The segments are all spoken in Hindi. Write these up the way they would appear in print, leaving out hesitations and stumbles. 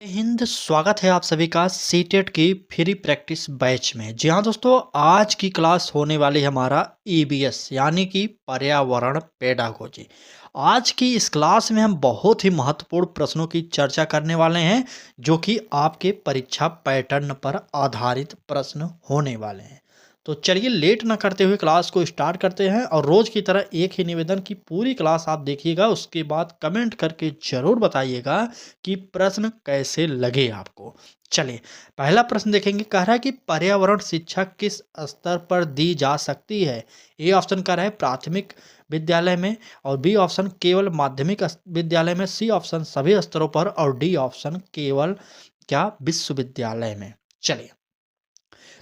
हिंद स्वागत है आप सभी का सीटेट की फ्री प्रैक्टिस बैच में। जी हाँ दोस्तों, आज की क्लास होने वाली है हमारा ईबीएस यानी कि पर्यावरण पेडागोजी। आज की इस क्लास में हम बहुत ही महत्वपूर्ण प्रश्नों की चर्चा करने वाले हैं जो कि आपके परीक्षा पैटर्न पर आधारित प्रश्न होने वाले हैं। तो चलिए लेट ना करते हुए क्लास को स्टार्ट करते हैं और रोज की तरह एक ही निवेदन की पूरी क्लास आप देखिएगा, उसके बाद कमेंट करके जरूर बताइएगा कि प्रश्न कैसे लगे आपको। चलिए पहला प्रश्न देखेंगे। कह रहा है कि पर्यावरण शिक्षा किस स्तर पर दी जा सकती है। ए ऑप्शन कह रहा है प्राथमिक विद्यालय में, और बी ऑप्शन केवल माध्यमिक विद्यालय में, सी ऑप्शन सभी स्तरों पर, और डी ऑप्शन केवल क्या विश्वविद्यालय में। चलिए,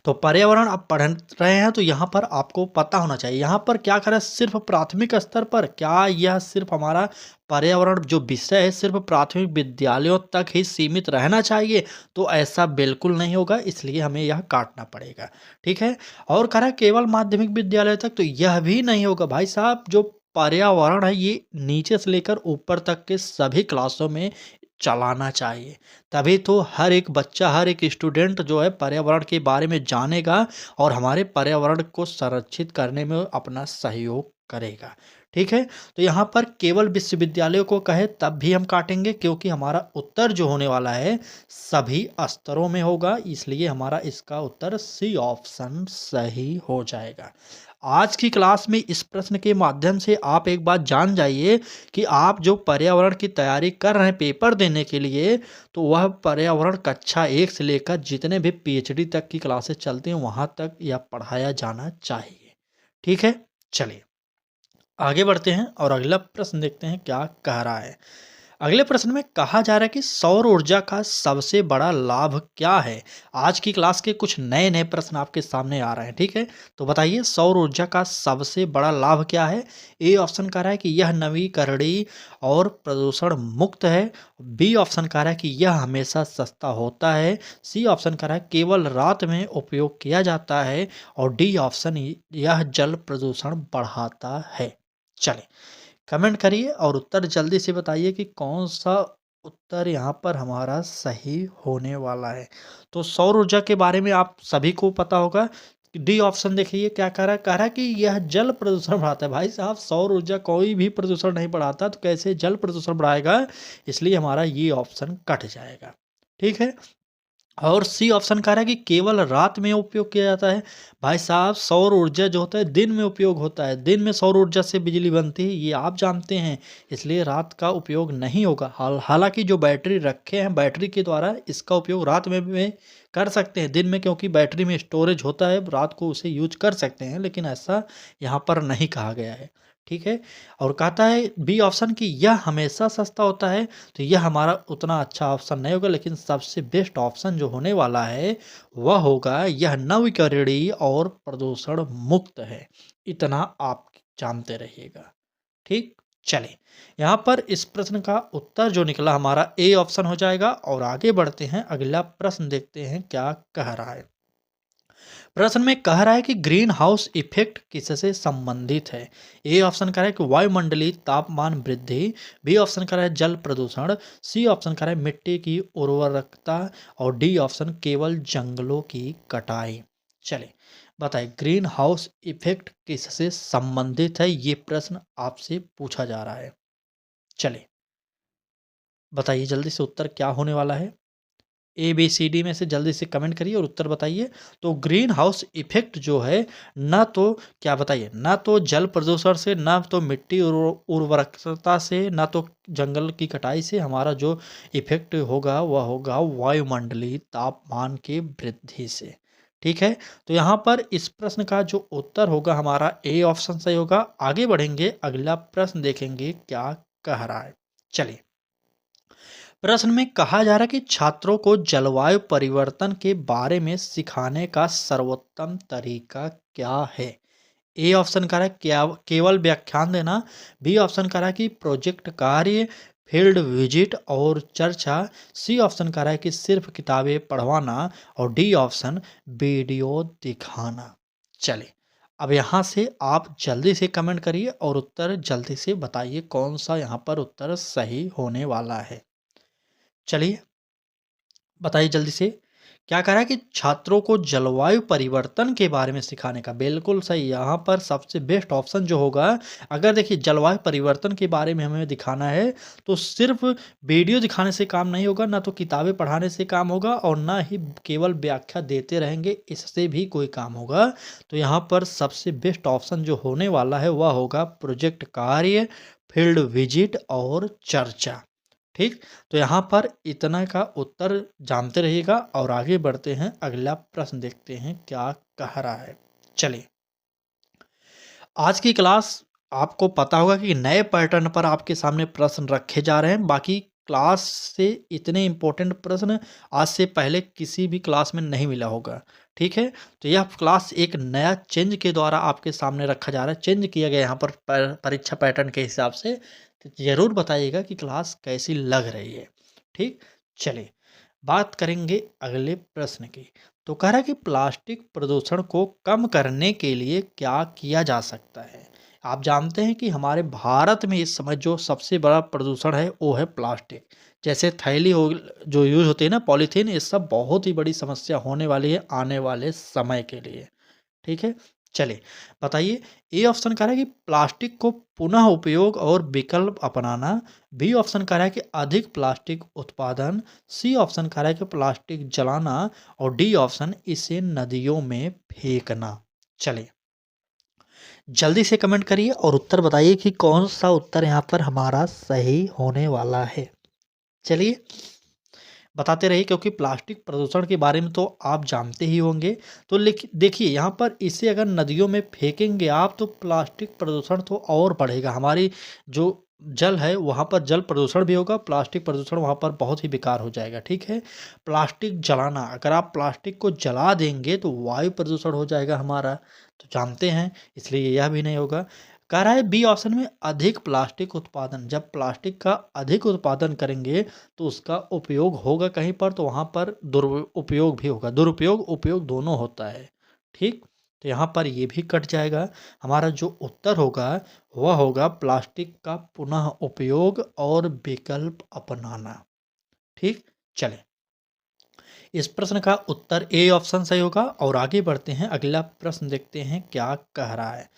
तो पर्यावरण आप पढ़ रहे हैं तो यहाँ पर आपको पता होना चाहिए यहाँ पर क्या करें। सिर्फ प्राथमिक स्तर पर क्या यह सिर्फ हमारा पर्यावरण जो विषय है सिर्फ प्राथमिक विद्यालयों तक ही सीमित रहना चाहिए? तो ऐसा बिल्कुल नहीं होगा, इसलिए हमें यह काटना पड़ेगा। ठीक है। और कह रहा है केवल माध्यमिक विद्यालय तक, तो यह भी नहीं होगा भाई साहब। जो पर्यावरण है ये नीचे से लेकर ऊपर तक के सभी क्लासों में चलाना चाहिए। तभी तो हर एक बच्चा, हर एक स्टूडेंट जो है पर्यावरण के बारे में जानेगा और हमारे पर्यावरण को संरक्षित करने में अपना सहयोग करेगा। ठीक है। तो यहाँ पर केवल विश्वविद्यालयों को कहे तब भी हम काटेंगे, क्योंकि हमारा उत्तर जो होने वाला है सभी स्तरों में होगा, इसलिए हमारा इसका उत्तर सी ऑप्शन सही हो जाएगा। आज की क्लास में इस प्रश्न के माध्यम से आप एक बात जान जाइए कि आप जो पर्यावरण की तैयारी कर रहे हैं पेपर देने के लिए, तो वह पर्यावरण कक्षा 1 से लेकर जितने भी पीएचडी तक की क्लासेस चलती हैं वहाँ तक यह पढ़ाया जाना चाहिए। ठीक है। चलिए आगे बढ़ते हैं और अगला प्रश्न देखते हैं क्या कह रहा है। अगले प्रश्न में कहा जा रहा है कि सौर ऊर्जा का सबसे बड़ा लाभ क्या है। आज की क्लास के कुछ नए नए प्रश्न आपके सामने आ रहे हैं। ठीक है। तो बताइए सौर ऊर्जा का सबसे बड़ा लाभ क्या है। ए ऑप्शन कह रहा है कि यह नवीकरणीय और प्रदूषण मुक्त है। बी ऑप्शन कह रहा है कि यह हमेशा सस्ता होता है। सी ऑप्शन कह रहा है केवल रात में उपयोग किया जाता है। और डी ऑप्शन यह जल प्रदूषण बढ़ाता है। चलिए कमेंट करिए और उत्तर जल्दी से बताइए कि कौन सा उत्तर यहाँ पर हमारा सही होने वाला है। तो सौर ऊर्जा के बारे में आप सभी को पता होगा। डी ऑप्शन देखिए क्या कह रहा है कि यह जल प्रदूषण बढ़ाता है। भाई साहब सौर ऊर्जा कोई भी प्रदूषण नहीं बढ़ाता, तो कैसे जल प्रदूषण बढ़ाएगा, इसलिए हमारा ये ऑप्शन कट जाएगा। ठीक है। और सी ऑप्शन कह रहा है कि केवल रात में उपयोग किया जाता है। भाई साहब सौर ऊर्जा जो होता है दिन में उपयोग होता है, दिन में सौर ऊर्जा से बिजली बनती है, ये आप जानते हैं, इसलिए रात का उपयोग नहीं होगा। हालांकि जो बैटरी रखे हैं बैटरी के द्वारा इसका उपयोग रात में कर सकते हैं, दिन में क्योंकि बैटरी में स्टोरेज होता है रात को उसे यूज कर सकते हैं, लेकिन ऐसा यहाँ पर नहीं कहा गया है। ठीक है। और कहता है बी ऑप्शन कि यह हमेशा सस्ता होता है, तो यह हमारा उतना अच्छा ऑप्शन नहीं होगा, लेकिन सबसे बेस्ट ऑप्शन जो होने वाला है वह होगा यह नवीकरणीय और प्रदूषण मुक्त है। इतना आप जानते रहिएगा। ठीक। चलिए यहाँ पर इस प्रश्न का उत्तर जो निकला हमारा ए ऑप्शन हो जाएगा। और आगे बढ़ते हैं अगला प्रश्न देखते हैं क्या कह रहा है। प्रश्न में कह रहा है कि ग्रीन हाउस इफेक्ट किससे संबंधित है। ए ऑप्शन कह रहा है कि वायुमंडलीय तापमान वृद्धि। बी ऑप्शन कह रहा है जल प्रदूषण। सी ऑप्शन कह रहा है मिट्टी की उर्वरकता। और डी ऑप्शन केवल जंगलों की कटाई। चलिए बताइए ग्रीन हाउस इफेक्ट किससे संबंधित है, ये प्रश्न आपसे पूछा जा रहा है। चलिए बताइए जल्दी से उत्तर क्या होने वाला है। ए बी सी डी में से जल्दी से कमेंट करिए और उत्तर बताइए। तो ग्रीन हाउस इफेक्ट जो है ना तो क्या बताइए, ना तो जल प्रदूषण से, ना तो मिट्टी उर्वरकता से, ना तो जंगल की कटाई से हमारा जो इफेक्ट होगा वह होगा वायुमंडलीय तापमान की वृद्धि से। ठीक है। तो यहाँ पर इस प्रश्न का जो उत्तर होगा हमारा ए ऑप्शन सही होगा। आगे बढ़ेंगे अगला प्रश्न देखेंगे क्या कह रहा है। चलिए प्रश्न में कहा जा रहा है कि छात्रों को जलवायु परिवर्तन के बारे में सिखाने का सर्वोत्तम तरीका क्या है। ए ऑप्शन कह रहा है क्या केवल व्याख्यान देना। बी ऑप्शन कह रहा है कि प्रोजेक्ट कार्य, फील्ड विजिट और चर्चा। सी ऑप्शन कह रहा है कि सिर्फ किताबें पढ़वाना। और डी ऑप्शन वीडियो दिखाना। चलिए अब यहाँ से आप जल्दी से कमेंट करिए और उत्तर जल्दी से बताइए कौन सा यहाँ पर उत्तर सही होने वाला है। चलिए बताइए जल्दी से। क्या कह रहा है कि छात्रों को जलवायु परिवर्तन के बारे में सिखाने का, बिल्कुल सही। यहाँ पर सबसे बेस्ट ऑप्शन जो होगा, अगर देखिए जलवायु परिवर्तन के बारे में हमें दिखाना है तो सिर्फ वीडियो दिखाने से काम नहीं होगा, ना तो किताबें पढ़ाने से काम होगा और ना ही केवल व्याख्या देते रहेंगे इससे भी कोई काम होगा। तो यहाँ पर सबसे बेस्ट ऑप्शन जो होने वाला है वह होगा प्रोजेक्ट कार्य, फील्ड विजिट और चर्चा। ठीक, तो यहाँ पर इतना का उत्तर जानते रहिएगा और आगे बढ़ते हैं, अगला प्रश्न देखते हैं क्या कह रहा है। चलिए, आज की क्लास आपको पता होगा कि नए पैटर्न पर आपके सामने प्रश्न रखे जा रहे हैं। बाकी क्लास से इतने इम्पोर्टेंट प्रश्न आज से पहले किसी भी क्लास में नहीं मिला होगा। ठीक है, तो यह क्लास एक नया चेंज के द्वारा आपके सामने रखा जा रहा है, चेंज किया गया यहाँ पर परीक्षा पैटर्न के हिसाब से। तो ज़रूर बताइएगा कि क्लास कैसी लग रही है। ठीक, चलिए बात करेंगे अगले प्रश्न की। तो कह रहा है कि प्लास्टिक प्रदूषण को कम करने के लिए क्या किया जा सकता है। आप जानते हैं कि हमारे भारत में इस समय जो सबसे बड़ा प्रदूषण है वो है प्लास्टिक। जैसे थैली हो, जो यूज होती है ना, पॉलीथीन, ये सब बहुत ही बड़ी समस्या होने वाली है आने वाले समय के लिए। ठीक है, चलिए बताइए। ए ऑप्शन कह रहा है कि प्लास्टिक को पुनः उपयोग और विकल्प अपनाना। बी ऑप्शन कह रहा है कि अधिक प्लास्टिक उत्पादन। सी ऑप्शन कह रहा है कि प्लास्टिक जलाना। और डी ऑप्शन इसे नदियों में फेंकना। चलिए जल्दी से कमेंट करिए और उत्तर बताइए कि कौन सा उत्तर यहाँ पर हमारा सही होने वाला है। चलिए बताते रहिए, क्योंकि प्लास्टिक प्रदूषण के बारे में तो आप जानते ही होंगे। तो देखिए यहाँ पर इसे अगर नदियों में फेंकेंगे आप तो प्लास्टिक प्रदूषण तो और बढ़ेगा। हमारी जो जल है वहाँ पर जल प्रदूषण भी होगा, प्लास्टिक प्रदूषण वहाँ पर बहुत ही बेकार हो जाएगा। ठीक है, प्लास्टिक जलाना, अगर आप प्लास्टिक को जला देंगे तो वायु प्रदूषण हो जाएगा हमारा, तो जानते हैं, इसलिए यह भी नहीं होगा। कह रहा है बी ऑप्शन में अधिक प्लास्टिक उत्पादन। जब प्लास्टिक का अधिक उत्पादन करेंगे तो उसका उपयोग होगा कहीं पर, तो वहाँ पर दुरुपयोग भी होगा। दुरुपयोग उपयोग दोनों होता है। ठीक, तो यहाँ पर ये भी कट जाएगा। हमारा जो उत्तर होगा वह होगा प्लास्टिक का पुनः उपयोग और विकल्प अपनाना। ठीक, चलें इस प्रश्न का उत्तर ए ऑप्शन सही होगा और आगे बढ़ते हैं, अगला प्रश्न देखते हैं क्या कह रहा है।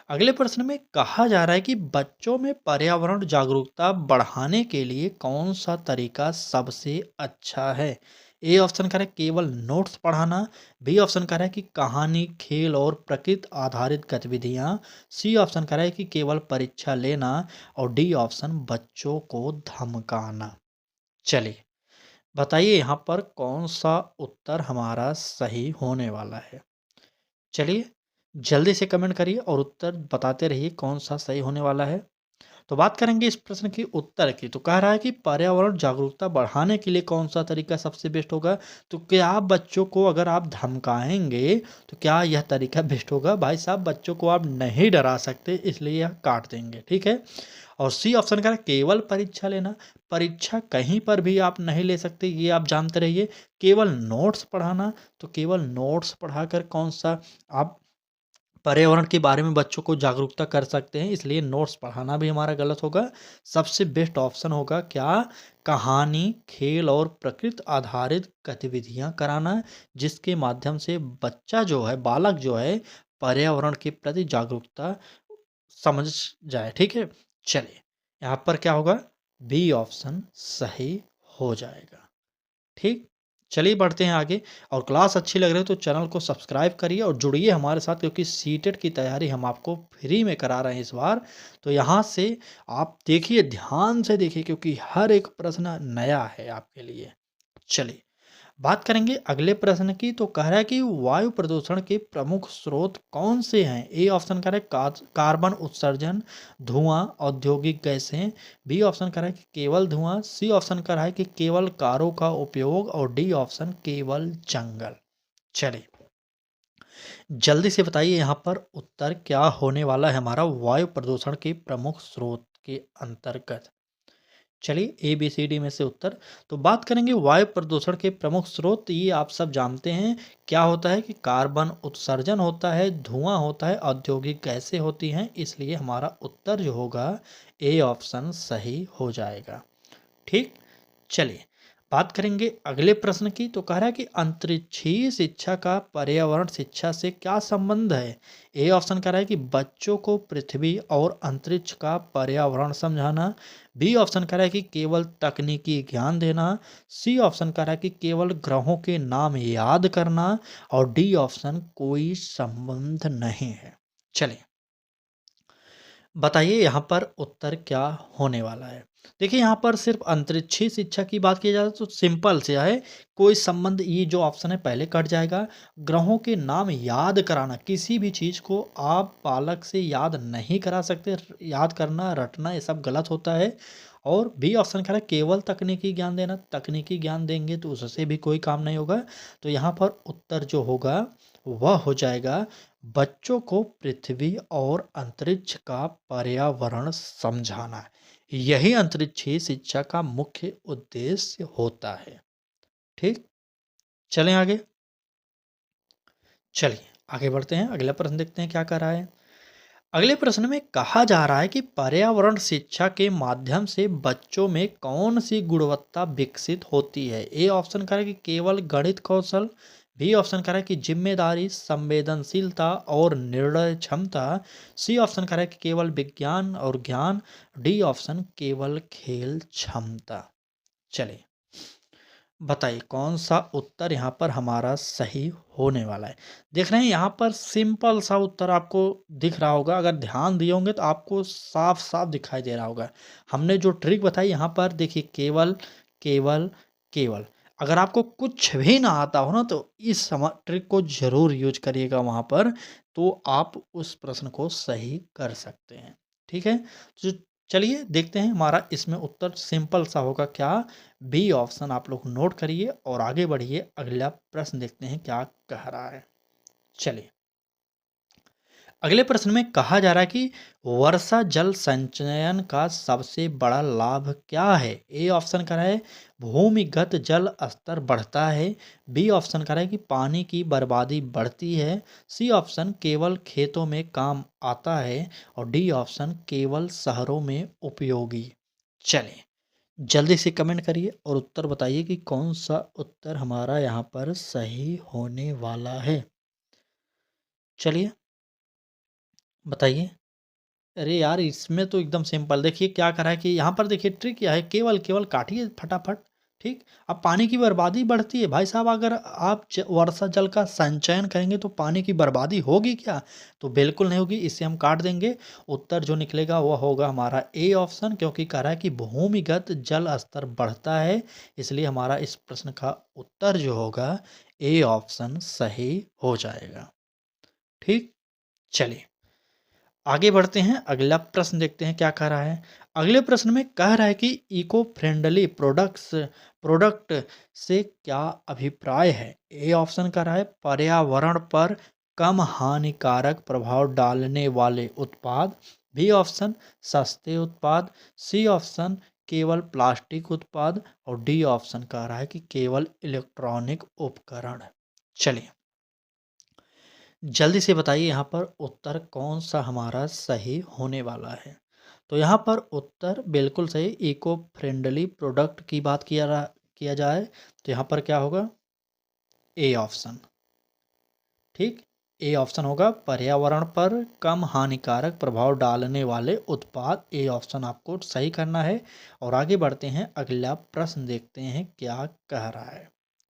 अगले प्रश्न में कहा जा रहा है कि बच्चों में पर्यावरण जागरूकता बढ़ाने के लिए कौन सा तरीका सबसे अच्छा है। ए ऑप्शन कह रहा है केवल नोट्स पढ़ाना। बी ऑप्शन कह रहा है कि कहानी, खेल और प्रकृति आधारित गतिविधियां। सी ऑप्शन कह रहा है कि केवल परीक्षा लेना। और डी ऑप्शन बच्चों को धमकाना। चलिए बताइए यहाँ पर कौन सा उत्तर हमारा सही होने वाला है। चलिए जल्दी से कमेंट करिए और उत्तर बताते रहिए कौन सा सही होने वाला है। तो बात करेंगे इस प्रश्न की उत्तर की। तो कह रहा है कि पर्यावरण जागरूकता बढ़ाने के लिए कौन सा तरीका सबसे बेस्ट होगा। तो क्या आप बच्चों को अगर आप धमकाएंगे तो क्या यह तरीका बेस्ट होगा। भाई साहब, बच्चों को आप नहीं डरा सकते, इसलिए यह काट देंगे। ठीक है, और सी ऑप्शन का केवल परीक्षा लेना। परीक्षा कहीं पर भी आप नहीं ले सकते, ये आप जानते रहिए। केवल नोट्स पढ़ाना, तो केवल नोट्स पढ़ाकर कौन सा आप पर्यावरण के बारे में बच्चों को जागरूकता कर सकते हैं, इसलिए नोट्स पढ़ाना भी हमारा गलत होगा। सबसे बेस्ट ऑप्शन होगा क्या, कहानी, खेल और प्रकृति आधारित गतिविधियां कराना, जिसके माध्यम से बच्चा जो है, बालक जो है, पर्यावरण के प्रति जागरूकता समझ जाए। ठीक है, चलिए यहाँ पर क्या होगा, बी ऑप्शन सही हो जाएगा। ठीक, चलिए बढ़ते हैं आगे। और क्लास अच्छी लग रही है तो चैनल को सब्सक्राइब करिए और जुड़िए हमारे साथ, क्योंकि सीटेट की तैयारी हम आपको फ्री में करा रहे हैं इस बार। तो यहाँ से आप देखिए, ध्यान से देखिए, क्योंकि हर एक प्रश्न नया है आपके लिए। चलिए बात करेंगे अगले प्रश्न की। तो कह रहा है कि वायु प्रदूषण के प्रमुख स्रोत कौन से हैं। ए ऑप्शन कह रहा है कार्बन उत्सर्जन, धुआं, औद्योगिक गैसें। बी ऑप्शन कह रहा है कि केवल धुआं। सी ऑप्शन कह रहा है कि केवल कारों का उपयोग। और डी ऑप्शन केवल जंगल। चलिए जल्दी से बताइए यहाँ पर उत्तर क्या होने वाला है हमारा वायु प्रदूषण के प्रमुख स्रोत के अंतर्गत। चलिए ए बी सी डी में से उत्तर। तो बात करेंगे वायु प्रदूषण के प्रमुख स्रोत, ये आप सब जानते हैं क्या होता है कि कार्बन उत्सर्जन होता है, धुआं होता है, औद्योगिक गैसें होती हैं, इसलिए हमारा उत्तर जो होगा ए ऑप्शन सही हो जाएगा। ठीक, चलिए बात करेंगे अगले प्रश्न की, तो कह रहा है कि अंतरिक्षीय शिक्षा का पर्यावरण शिक्षा से क्या संबंध है। ए ऑप्शन कह रहा है कि बच्चों को पृथ्वी और अंतरिक्ष का पर्यावरण समझाना। बी ऑप्शन कह रहा है कि केवल तकनीकी ज्ञान देना। सी ऑप्शन कह रहा है कि केवल ग्रहों के नाम याद करना। और डी ऑप्शन कोई संबंध नहीं है। चलिए बताइए यहाँ पर उत्तर क्या होने वाला है। देखिए यहाँ पर सिर्फ अंतरिक्षीय शिक्षा की बात की जाए तो सिंपल से है, कोई संबंध, ये जो ऑप्शन है पहले कट जाएगा। ग्रहों के नाम याद कराना, किसी भी चीज़ को आप बालक से याद नहीं करा सकते, याद करना रटना ये सब गलत होता है। और बी ऑप्शन कह रहा है केवल तकनीकी ज्ञान देना, तकनीकी ज्ञान देंगे तो उससे भी कोई काम नहीं होगा। तो यहाँ पर उत्तर जो होगा वह हो जाएगा बच्चों को पृथ्वी और अंतरिक्ष का पर्यावरण समझाना। यही अंतरिक्षीय शिक्षा का मुख्य उद्देश्य होता है। ठीक, चलें आगे। चलिए आगे बढ़ते हैं, अगला प्रश्न देखते हैं क्या कर रहा है। अगले प्रश्न में कहा जा रहा है कि पर्यावरण शिक्षा के माध्यम से बच्चों में कौन सी गुणवत्ता विकसित होती है। ए ऑप्शन कह रहा है कि केवल गणित कौशल। बी ऑप्शन कह रहा है कि जिम्मेदारी, संवेदनशीलता और निर्णय क्षमता। सी ऑप्शन कह रहा है कि केवल विज्ञान और ज्ञान। डी ऑप्शन केवल खेल क्षमता। चलिए बताइए कौन सा उत्तर यहाँ पर हमारा सही होने वाला है। देख रहे हैं यहाँ पर सिंपल सा उत्तर आपको दिख रहा होगा, अगर ध्यान दिए होंगे तो आपको साफ साफ दिखाई दे रहा होगा। हमने जो ट्रिक बताई यहाँ पर देखिए, केवल केवल केवल, अगर आपको कुछ भी ना आता हो ना तो इस ट्रिक को जरूर यूज करिएगा वहाँ पर, तो आप उस प्रश्न को सही कर सकते हैं। ठीक है, तो चलिए देखते हैं हमारा इसमें उत्तर सिंपल सा होगा क्या। बी ऑप्शन आप लोग नोट करिए और आगे बढ़िए, अगला प्रश्न देखते हैं क्या कह रहा है। चलिए अगले प्रश्न में कहा जा रहा है कि वर्षा जल संचयन का सबसे बड़ा लाभ क्या है। ए ऑप्शन कह रहा है भूमिगत जल स्तर बढ़ता है। बी ऑप्शन कह रहा है कि पानी की बर्बादी बढ़ती है। सी ऑप्शन केवल खेतों में काम आता है। और डी ऑप्शन केवल शहरों में उपयोगी। चलिए जल्दी से कमेंट करिए और उत्तर बताइए कि कौन सा उत्तर हमारा यहाँ पर सही होने वाला है। चलिए बताइए। अरे यार इसमें तो एकदम सिंपल, देखिए क्या करा है कि यहाँ पर देखिए ट्रिक क्या है, केवल केवल काटिए फटाफट। ठीक, अब पानी की बर्बादी बढ़ती है भाई साहब, अगर आप वर्षा जल का संचयन करेंगे तो पानी की बर्बादी होगी क्या, तो बिल्कुल नहीं होगी, इससे हम काट देंगे। उत्तर जो निकलेगा वह होगा हमारा ए ऑप्शन, क्योंकि कह रहा है कि भूमिगत जल स्तर बढ़ता है, इसलिए हमारा इस प्रश्न का उत्तर जो होगा ए ऑप्शन सही हो जाएगा। ठीक, चलिए आगे बढ़ते हैं, अगला प्रश्न देखते हैं क्या कह रहा है। अगले प्रश्न में कह रहा है कि इको फ्रेंडली प्रोडक्ट से क्या अभिप्राय है। ए ऑप्शन कह रहा है पर्यावरण पर कम हानिकारक प्रभाव डालने वाले उत्पाद। बी ऑप्शन सस्ते उत्पाद। सी ऑप्शन केवल प्लास्टिक उत्पाद। और डी ऑप्शन कह रहा है कि केवल इलेक्ट्रॉनिक उपकरण। चलिए जल्दी से बताइए यहाँ पर उत्तर कौन सा हमारा सही होने वाला है। तो यहाँ पर उत्तर बिल्कुल सही, इको फ्रेंडली प्रोडक्ट की बात किया जाए तो यहाँ पर क्या होगा, ए ऑप्शन। ठीक, ए ऑप्शन होगा पर्यावरण पर कम हानिकारक प्रभाव डालने वाले उत्पाद। ए ऑप्शन आपको सही करना है। और आगे बढ़ते हैं, अगला प्रश्न देखते हैं क्या कह रहा है।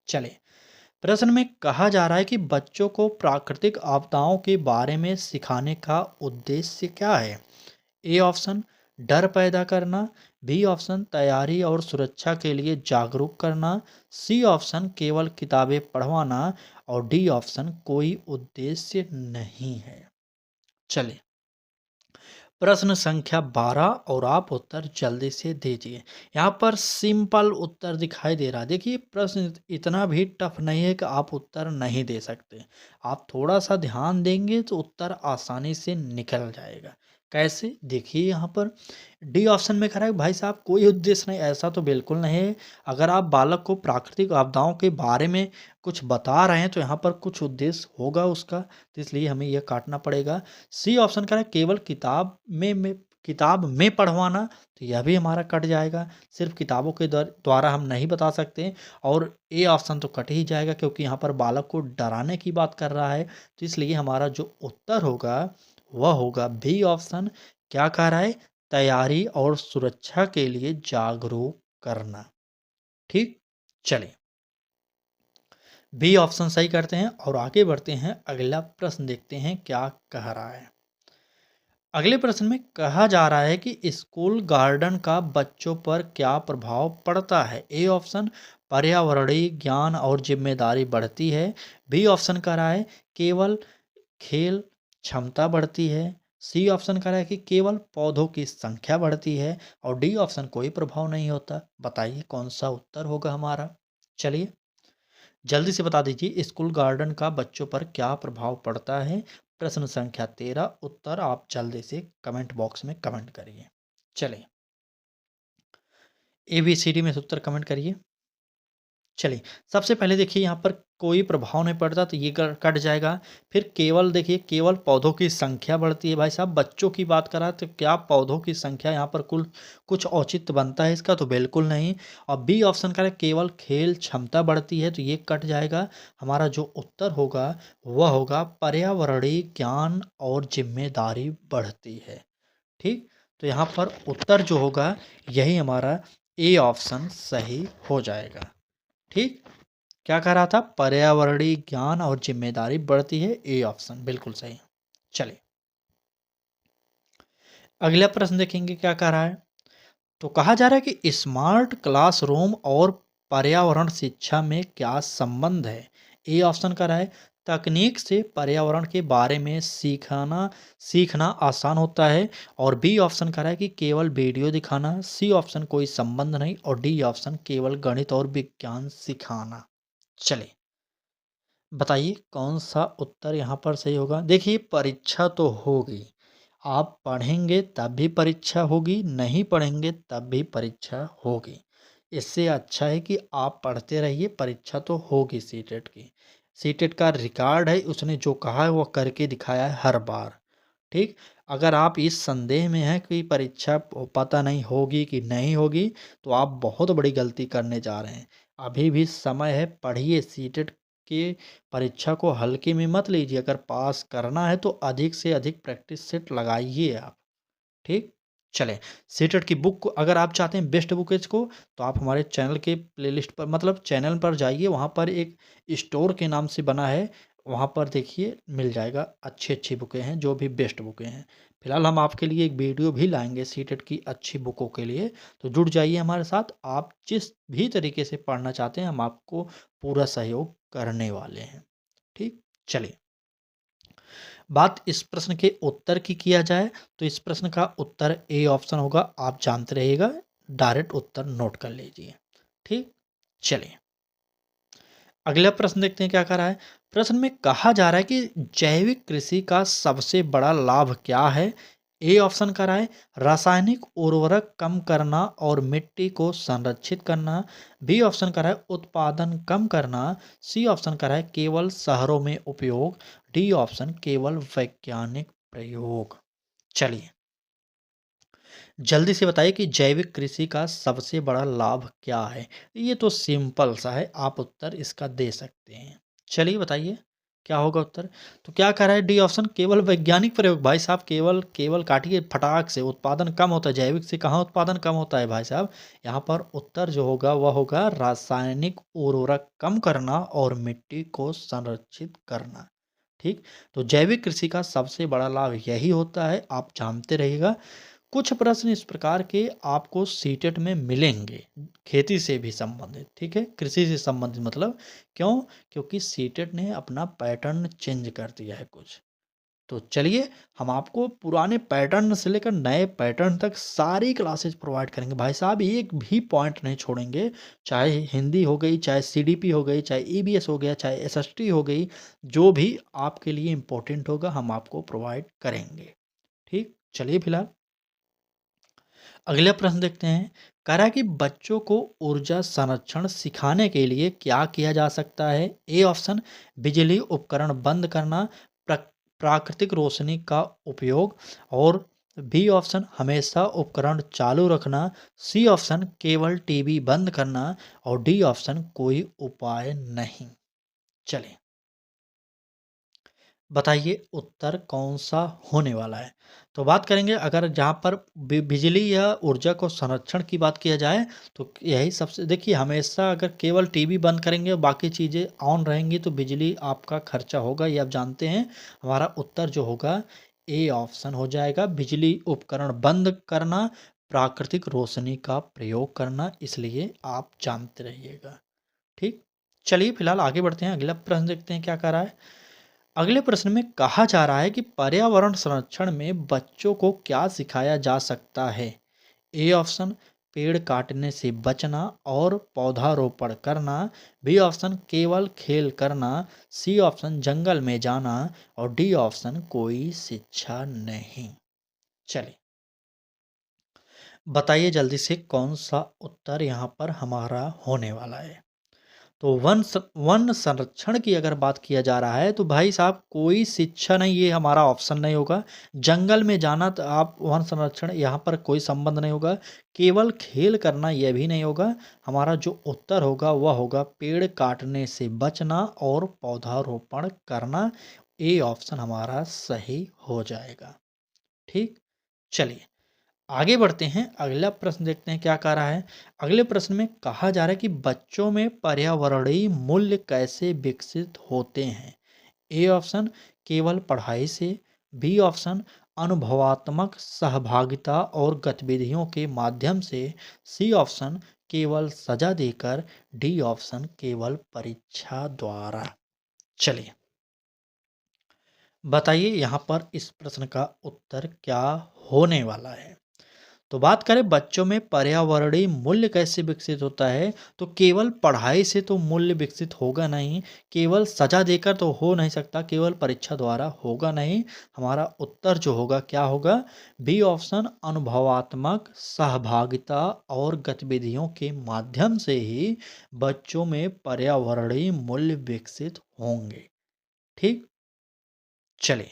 चलिए प्रश्न में कहा जा रहा है कि बच्चों को प्राकृतिक आपदाओं के बारे में सिखाने का उद्देश्य क्या है। ए ऑप्शन डर पैदा करना। बी ऑप्शन तैयारी और सुरक्षा के लिए जागरूक करना। सी ऑप्शन केवल किताबें पढ़वाना। और डी ऑप्शन कोई उद्देश्य नहीं है। चलिए प्रश्न संख्या 12 और आप उत्तर जल्दी से दीजिए। यहाँ पर सिंपल उत्तर दिखाई दे रहा है, देखिए प्रश्न इतना भी टफ नहीं है कि आप उत्तर नहीं दे सकते। आप थोड़ा सा ध्यान देंगे तो उत्तर आसानी से निकल जाएगा। कैसे, देखिए यहाँ पर डी ऑप्शन में कह रहा है भाई साहब कोई उद्देश्य नहीं, ऐसा तो बिल्कुल नहीं है। अगर आप बालक को प्राकृतिक आपदाओं के बारे में कुछ बता रहे हैं तो यहाँ पर कुछ उद्देश्य होगा उसका, तो इसलिए हमें यह काटना पड़ेगा। सी ऑप्शन कह रहा है केवल किताब में किताब में पढ़वाना, तो यह भी हमारा कट जाएगा। सिर्फ किताबों के द्वारा हम नहीं बता सकते, और ए ऑप्शन तो कट ही जाएगा क्योंकि यहाँ पर बालक को डराने की बात कर रहा है। तो इसलिए हमारा जो उत्तर होगा वह होगा बी ऑप्शन। क्या कह रहा है? तैयारी और सुरक्षा के लिए जागरूक करना। ठीक, चलिए बी ऑप्शन सही करते हैं और आगे बढ़ते हैं। अगला प्रश्न देखते हैं क्या कह रहा है। अगले प्रश्न में कहा जा रहा है कि स्कूल गार्डन का बच्चों पर क्या प्रभाव पड़ता है। ए ऑप्शन, पर्यावरणीय ज्ञान और जिम्मेदारी बढ़ती है। बी ऑप्शन कह रहा है केवल खेल क्षमता बढ़ती है। सी ऑप्शन कह रहा है कि केवल पौधों की संख्या बढ़ती है। और डी ऑप्शन कोई प्रभाव नहीं होता। बताइए कौन सा उत्तर होगा हमारा। चलिए जल्दी से बता दीजिए, स्कूल गार्डन का बच्चों पर क्या प्रभाव पड़ता है। प्रश्न संख्या 13, उत्तर आप जल्दी से कमेंट बॉक्स में कमेंट करिए। चलिए ABCD में से उत्तर कमेंट करिए। चलिए सबसे पहले देखिए यहाँ पर कोई प्रभाव नहीं पड़ता, तो ये कट जाएगा। फिर केवल देखिए, केवल पौधों की संख्या बढ़ती है। भाई साहब बच्चों की बात करा तो क्या पौधों की संख्या यहाँ पर कुल कुछ औचित्य बनता है इसका? तो बिल्कुल नहीं। और बी ऑप्शन का केवल खेल क्षमता बढ़ती है, तो ये कट जाएगा। हमारा जो उत्तर होगा वह होगा पर्यावरणीय ज्ञान और जिम्मेदारी बढ़ती है। ठीक, तो यहाँ पर उत्तर जो होगा यही हमारा ए ऑप्शन सही हो जाएगा। ठीक, क्या कह रहा था? पर्यावरणीय ज्ञान और जिम्मेदारी बढ़ती है, ए ऑप्शन बिल्कुल सही। चलिए अगला प्रश्न देखेंगे क्या कह रहा है। तो कहा जा रहा है कि स्मार्ट क्लासरूम और पर्यावरण शिक्षा में क्या संबंध है। ए ऑप्शन कह रहा है तकनीक से पर्यावरण के बारे में सीखना आसान होता है। और बी ऑप्शन कह रहा है कि केवल वीडियो दिखाना। सी ऑप्शन कोई संबंध नहीं। और डी ऑप्शन केवल गणित और विज्ञान सिखाना। चलिए बताइए कौन सा उत्तर यहाँ पर सही होगा। देखिए परीक्षा तो होगी, आप पढ़ेंगे तब भी परीक्षा होगी, नहीं पढ़ेंगे तब भी परीक्षा होगी। इससे अच्छा है कि आप पढ़ते रहिए, परीक्षा तो होगी सीटेट की। सीटेट का रिकॉर्ड है, उसने जो कहा है वो करके दिखाया है हर बार। ठीक, अगर आप इस संदेह में हैं कि परीक्षा पता नहीं होगी कि नहीं होगी, तो आप बहुत बड़ी गलती करने जा रहे हैं। अभी भी समय है, पढ़िए। सीटेट की परीक्षा को हल्के में मत लीजिए। अगर पास करना है तो अधिक से अधिक प्रैक्टिस सेट लगाइए आप। ठीक, चलें सीटेट की बुक को अगर आप चाहते हैं बेस्ट बुकेज को, तो आप हमारे चैनल के प्लेलिस्ट पर मतलब चैनल पर जाइए। वहाँ पर एक स्टोर के नाम से बना है, वहाँ पर देखिए मिल जाएगा। अच्छी अच्छी बुकें हैं जो भी बेस्ट बुकें हैं। फिलहाल हम आपके लिए एक वीडियो भी लाएंगे सीटेट की अच्छी बुकों के लिए, तो जुड़ जाइए हमारे साथ। आप जिस भी तरीके से पढ़ना चाहते हैं हम आपको पूरा सहयोग करने वाले हैं। ठीक, चलिए बात इस प्रश्न के उत्तर की किया जाए, तो इस प्रश्न का उत्तर ए ऑप्शन होगा। आप जानते रहिएगा, डायरेक्ट उत्तर नोट कर लीजिए। ठीक, चलिए अगला प्रश्न देखते हैं क्या कह रहा है। प्रश्न में कहा जा रहा है कि जैविक कृषि का सबसे बड़ा लाभ क्या है। ए ऑप्शन कह रहा है रासायनिक उर्वरक कम करना और मिट्टी को संरक्षित करना। बी ऑप्शन कह रहा है उत्पादन कम करना। सी ऑप्शन कह रहा है केवल शहरों में उपयोग। डी ऑप्शन केवल वैज्ञानिक प्रयोग। चलिए जल्दी से बताइए कि जैविक कृषि का सबसे बड़ा लाभ क्या है। ये तो सिंपल सा है, आप उत्तर इसका दे सकते हैं। चलिए बताइए क्या होगा उत्तर। तो क्या कह रहा है डी ऑप्शन केवल वैज्ञानिक प्रयोग। भाई साहब केवल केवल काटिए फटाक से, उत्पादन कम होता है। जैविक से कहाँ उत्पादन कम होता है भाई साहब। यहाँ पर उत्तर जो होगा वह होगा रासायनिक उर्वरक कम करना और मिट्टी को संरक्षित करना। ठीक, तो जैविक कृषि का सबसे बड़ा लाभ यही होता है, आप जानते रहिएगा। कुछ प्रश्न इस प्रकार के आपको सीटेट में मिलेंगे, खेती से भी संबंधित। ठीक है, कृषि से संबंधित मतलब क्यों? क्योंकि सीटेट ने अपना पैटर्न चेंज कर दिया है कुछ। तो चलिए हम आपको पुराने पैटर्न से लेकर नए पैटर्न तक सारी क्लासेस प्रोवाइड करेंगे। भाई साहब एक भी पॉइंट नहीं छोड़ेंगे। चाहे हिंदी हो गई, चाहे सीडीपी हो गई, चाहे ईबीएस हो गया, चाहे एसएसटी हो गई, जो भी आपके लिए इम्पोर्टेंट होगा हम आपको प्रोवाइड करेंगे। ठीक, चलिए फिलहाल अगला प्रश्न देखते हैं। कह रहा है कि बच्चों को ऊर्जा संरक्षण सिखाने के लिए क्या किया जा सकता है। ए ऑप्शन बिजली उपकरण बंद करना, प्राकृतिक रोशनी का उपयोग। और बी ऑप्शन हमेशा उपकरण चालू रखना, सी ऑप्शन केवल टीवी बंद करना और डी ऑप्शन कोई उपाय नहीं। चलिए बताइए उत्तर कौन सा होने वाला है। तो बात करेंगे अगर जहाँ पर बिजली या ऊर्जा को संरक्षण की बात किया जाए तो यही सबसे देखिए हमेशा अगर केवल टीवी बंद करेंगे और बाकी चीज़ें ऑन रहेंगी तो बिजली आपका खर्चा होगा, ये आप जानते हैं। हमारा उत्तर जो होगा ए ऑप्शन हो जाएगा, बिजली उपकरण बंद करना, प्राकृतिक रोशनी का प्रयोग करना, इसलिए आप जानते रहिएगा। ठीक, चलिए फिलहाल आगे बढ़ते हैं, अगला प्रश्न देखते हैं क्या कह रहा है। अगले प्रश्न में कहा जा रहा है कि पर्यावरण संरक्षण में बच्चों को क्या सिखाया जा सकता है। ए ऑप्शन पेड़ काटने से बचना और पौधारोपण करना, बी ऑप्शन केवल खेल करना, सी ऑप्शन जंगल में जाना और डी ऑप्शन कोई शिक्षा नहीं। चलिए बताइए जल्दी से कौन सा उत्तर यहाँ पर हमारा होने वाला है। तो वन संरक्षण की अगर बात किया जा रहा है तो भाई साहब कोई शिक्षा नहीं, ये हमारा ऑप्शन नहीं होगा। जंगल में जाना तो आप वन संरक्षण यहाँ पर कोई संबंध नहीं होगा। केवल खेल करना यह भी नहीं होगा। हमारा जो उत्तर होगा वह होगा पेड़ काटने से बचना और पौधारोपण करना। ए ऑप्शन हमारा सही हो जाएगा। ठीक, चलिए आगे बढ़ते हैं, अगला प्रश्न देखते हैं क्या कह रहा है। अगले प्रश्न में कहा जा रहा है कि बच्चों में पर्यावरणीय मूल्य कैसे विकसित होते हैं। ए ऑप्शन केवल पढ़ाई से, बी ऑप्शन अनुभवात्मक सहभागिता और गतिविधियों के माध्यम से, सी ऑप्शन केवल सजा देकर, डी ऑप्शन केवल परीक्षा द्वारा। चलिए बताइए यहाँ पर इस प्रश्न का उत्तर क्या होने वाला है। तो बात करें बच्चों में पर्यावरणीय मूल्य कैसे विकसित होता है, तो केवल पढ़ाई से तो मूल्य विकसित होगा नहीं, केवल सजा देकर तो हो नहीं सकता, केवल परीक्षा द्वारा होगा नहीं। हमारा उत्तर जो होगा क्या होगा, बी ऑप्शन अनुभवात्मक सहभागिता और गतिविधियों के माध्यम से ही बच्चों में पर्यावरणीय मूल्य विकसित होंगे। ठीक, चलिए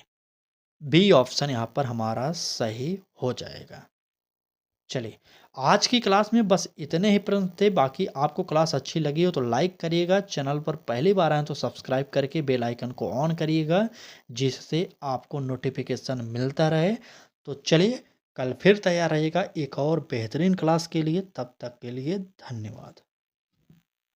बी ऑप्शन यहाँ पर हमारा सही हो जाएगा। चलिए आज की क्लास में बस इतने ही प्रश्न थे। बाकी आपको क्लास अच्छी लगी हो तो लाइक करिएगा, चैनल पर पहली बार आए तो सब्सक्राइब करके बेल आइकन को ऑन करिएगा जिससे आपको नोटिफिकेशन मिलता रहे। तो चलिए कल फिर तैयार रहिएगा एक और बेहतरीन क्लास के लिए, तब तक के लिए धन्यवाद।